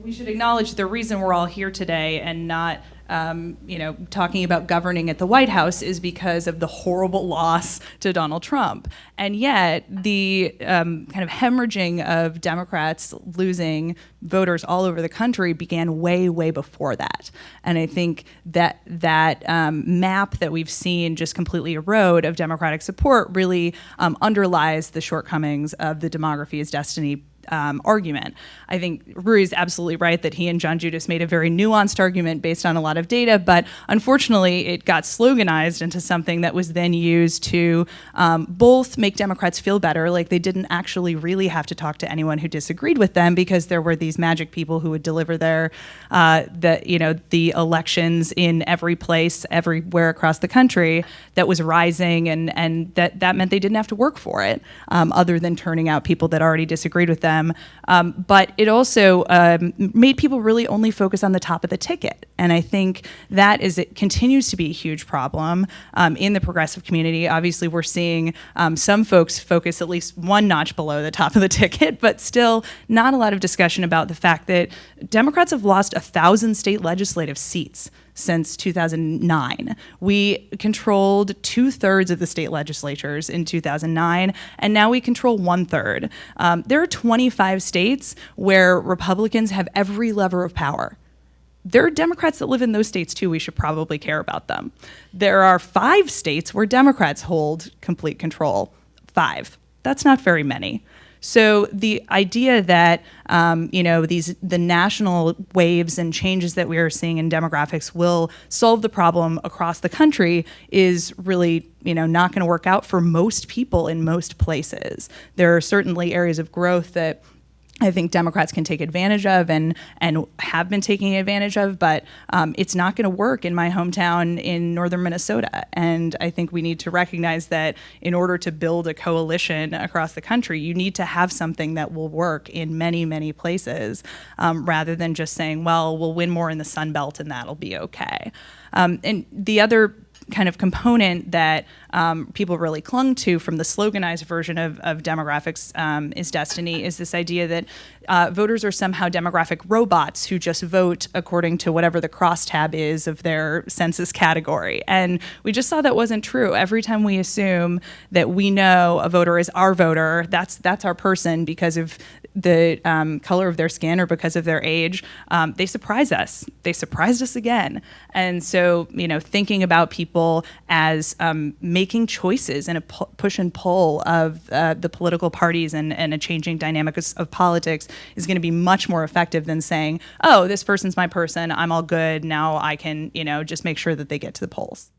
We should acknowledge the reason we're all here today and not, talking about governing at the White House is because of the horrible loss to Donald Trump. And yet, the kind of hemorrhaging of Democrats losing voters all over the country began way, way before that. And I think that map that we've seen just completely erode of Democratic support really underlies the shortcomings of the demography is destiny argument. I think Rui's absolutely right that he and John Judas made a very nuanced argument based on a lot of data, but unfortunately it got sloganized into something that was then used to both make Democrats feel better, like they didn't actually really have to talk to anyone who disagreed with them because there were these magic people who would deliver the elections in every place, everywhere across the country that was rising, and that meant they didn't have to work for it, other than turning out people that already disagreed with them. But it also made people really only focus on the top of the ticket. And I think it continues to be a huge problem in the progressive community. Obviously, we're seeing some folks focus at least one notch below the top of the ticket, but still not a lot of discussion about the fact that Democrats have lost 1,000 state legislative seats since 2009. We controlled 2/3 of the state legislatures in 2009, and now we control 1/3. There are 25 states where Republicans have every lever of power. There are Democrats that live in those states too. We should probably care about them. There are 5 states where Democrats hold complete control. 5. That's not very many. So the idea that the national waves and changes that we are seeing in demographics will solve the problem across the country is really not going to work out for most people in most places. There are certainly areas of growth that I think Democrats can take advantage of and have been taking advantage of, but it's not going to work in my hometown in northern Minnesota. And I think we need to recognize that in order to build a coalition across the country, you need to have something that will work in many, many places, rather than just saying, well, we'll win more in the Sun Belt and that'll be okay. And the other kind of component that people really clung to from the sloganized version of demographics is destiny is this idea that voters are somehow demographic robots who just vote according to whatever the crosstab is of their census category. And we just saw that wasn't true. Every time we assume that we know a voter is our voter, that's our person because of the color of their skin or because of their age, they surprise us. They surprised us again. And so, thinking about people as making choices and a push and pull of the political parties and a changing dynamic of politics is going to be much more effective than saying, oh, this person's my person, I'm all good, now I can, just make sure that they get to the polls.